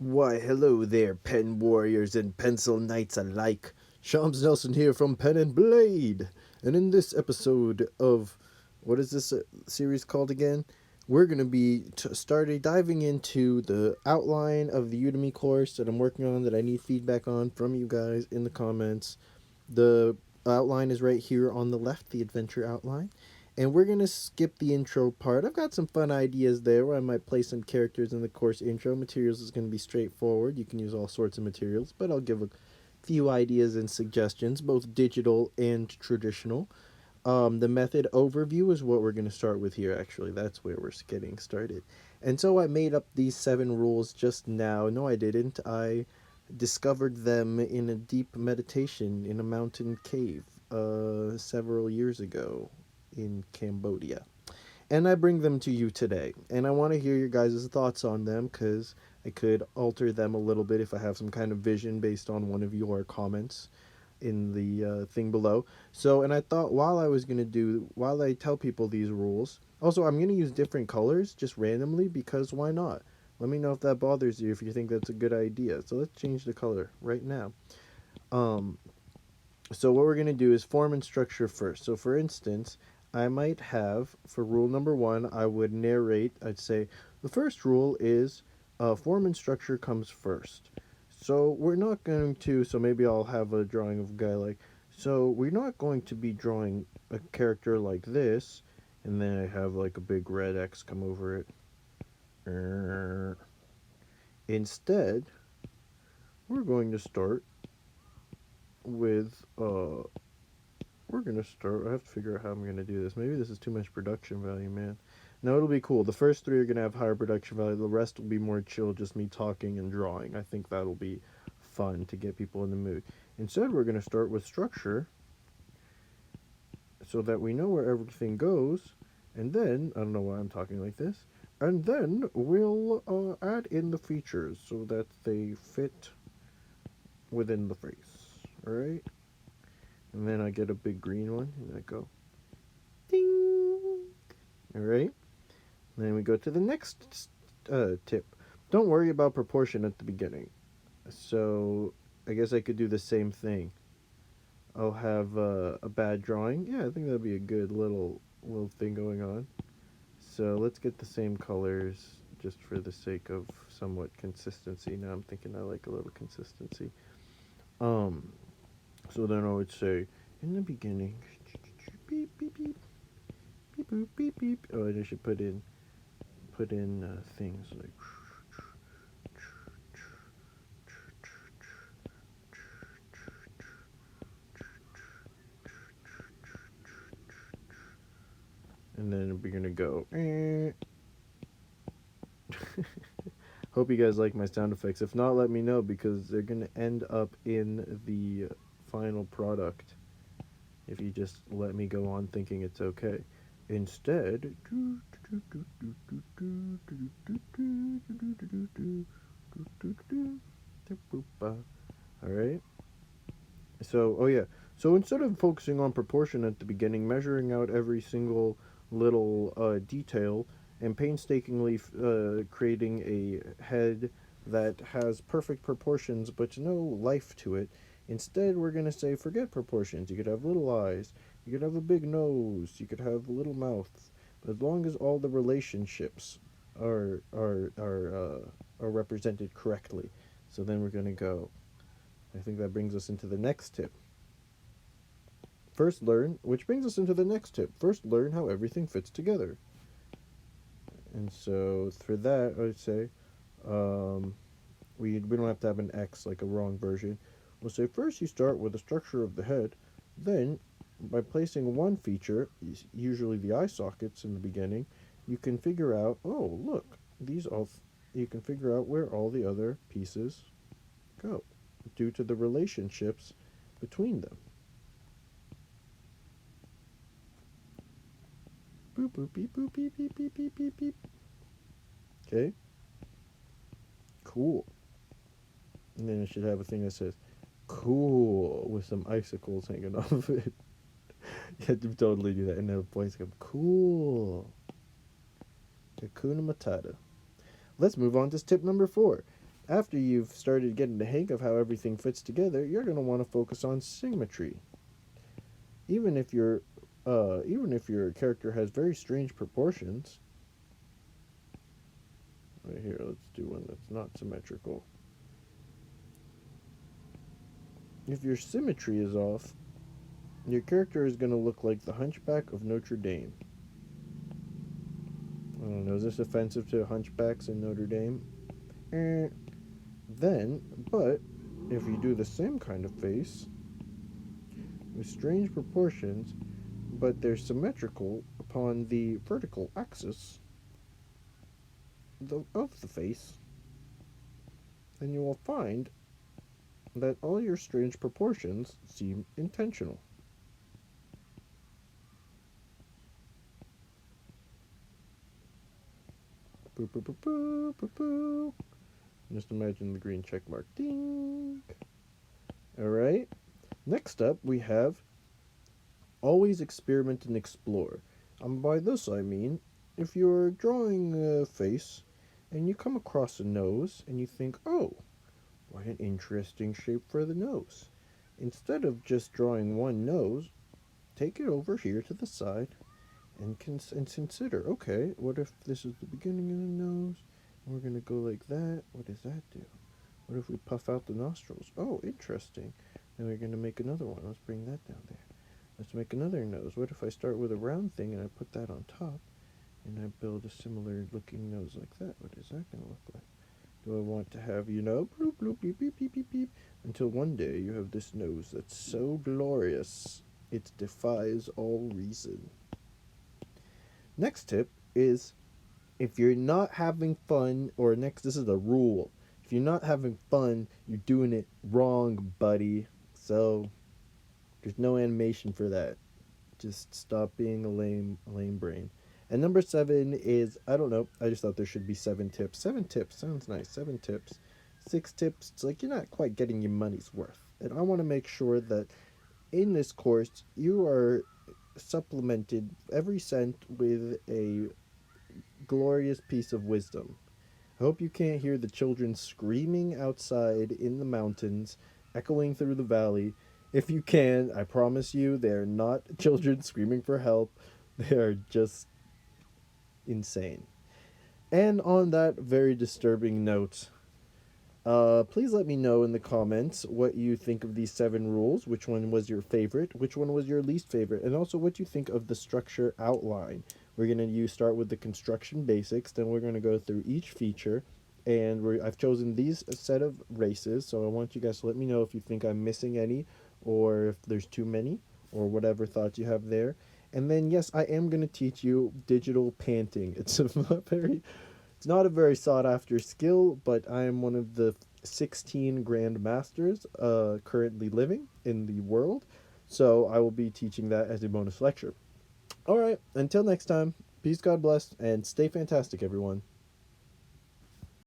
Why, hello there, pen warriors and pencil knights alike. Shams Nelson here from Pen and Blade. And in this episode of, what is this series called again? We're going to be started diving into the outline of the Udemy course that I'm working on that I need feedback on from you guys in the comments. The outline is right here on the left, the adventure outline. And we're going to skip the intro part. I've got some fun ideas there where I might play some characters in the course intro. Materials is going to be straightforward. You can use all sorts of materials, but I'll give a few ideas and suggestions, both digital and traditional. The method overview is what we're going to start with here, actually. That's where we're getting started. And so I made up these 7 rules just now. No, I didn't. I discovered them in a deep meditation in a mountain cave several years ago in Cambodia. And I bring them to you today. And I want to hear your guys' thoughts on them because I could alter them a little bit if I have some kind of vision based on one of your comments in the thing below. So, and I thought while I tell people these rules, also I'm going to use different colors just randomly because why not? Let me know if that bothers you, if you think that's a good idea. So let's change the color right now. Um, so what we're going to do is form and structure first. So for instance, I might have, for rule number 1, I would narrate, I'd say, the first rule is form and structure comes first. So we're not going to, so maybe I'll have a drawing of a guy like, so we're not going to be drawing a character like this, and then I have like a big red X come over it. Instead, we're going to start with, I have to figure out how I'm going to do this. Maybe this is too much production value, man. No, it'll be cool. The first 3 are going to have higher production value. The rest will be more chill, just me talking and drawing. I think that'll be fun to get people in the mood. Instead, we're going to start with structure so that we know where everything goes. And then, I don't know why I'm talking like this. And then we'll add in the features so that they fit within the face. Alright? And then I get a big green one, and I go, ding! Alright? Then we go to the next tip. Don't worry about proportion at the beginning. So I guess I could do the same thing. I'll have a bad drawing. Yeah, I think that'd be a good little thing going on. So let's get the same colors just for the sake of somewhat consistency. Now I'm thinking I like a little consistency. Um, so then I would say in the beginning, beep beep beep beep boop beep beep. Oh, and I should put in things like. And then we're gonna go. Hope you guys like my sound effects. If not, let me know because they're gonna end up in the final product. If you just let me go on thinking it's okay. Instead, alright? So, oh yeah. So instead of focusing on proportion at the beginning, measuring out every single little detail, and painstakingly creating a head that has perfect proportions but no life to it, instead we're going to say forget proportions. You could have little eyes, you could have a big nose, you could have a little mouth, but as long as all the relationships are represented correctly. So then we're going to go. I think that brings us into the next tip. Which brings us into the next tip. First, learn how everything fits together. And so for that, I would say we don't have to have an X like a wrong version. We'll say first you start with the structure of the head, then by placing one feature, usually the eye sockets in the beginning, you can figure out, oh look, you can figure out where all the other pieces go due to the relationships between them. Boop boop beep boop beep beep beep beep beep beep. Okay. Cool. And then it should have a thing that says cool with some icicles hanging off of it. You have to totally do that. And then a voice goes, cool. Hakuna Matata. Let's move on to tip number 4. After you've started getting the hang of how everything fits together, you're going to want to focus on symmetry. Even if your character has very strange proportions. Right here, let's do one that's not symmetrical. If your symmetry is off, your character is going to look like the Hunchback of Notre Dame. I don't know, is this offensive to hunchbacks in Notre Dame? Then, but if you do the same kind of face with strange proportions, but they're symmetrical upon the vertical axis of the face, then you will find that all your strange proportions seem intentional. Boo, boo, boo, boo, boo, boo. Just imagine the green check mark. Ding. Alright. Next up, we have always experiment and explore. By this I mean, if you're drawing a face and you come across a nose and you think, oh, what an interesting shape for the nose. Instead of just drawing one nose, take it over here to the side and consider, okay, what if this is the beginning of the nose? And we're going to go like that. What does that do? What if we puff out the nostrils? Oh, interesting. Then we're going to make another one. Let's bring that down there. Let's make another nose. What if I start with a round thing and I put that on top and I build a similar looking nose like that? What is that going to look like? Do I want to have, bloop, bloop, beep, beep, beep, beep, beep, until one day you have this nose that's so glorious it defies all reason. Next tip is, if you're not having fun, or this is a rule. If you're not having fun, you're doing it wrong, buddy. So there's no animation for that. Just stop being a lame brain. And number 7 is, I don't know, I just thought there should be 7 tips. 7 tips sounds nice. 7 tips. 6 tips, it's like you're not quite getting your money's worth. And I want to make sure that in this course you are supplemented every cent with a glorious piece of wisdom. I hope you can't hear the children screaming outside in the mountains, echoing through the valley. If you can, I promise you, they're not children screaming for help. They are just insane. And on that very disturbing note, please let me know in the comments what you think of these 7 rules, which one was your favorite, which one was your least favorite, and also what you think of the structure outline. We're going to start with the construction basics, then we're going to go through each feature, and I've chosen these set of races, so I want you guys to let me know if you think I'm missing any, or if there's too many, or whatever thoughts you have there. And then, yes, I am going to teach you digital painting. It's not a very sought after skill, but I am one of the 16 Grand Masters currently living in the world. So I will be teaching that as a bonus lecture. Alright, until next time, peace, God bless, and stay fantastic, everyone.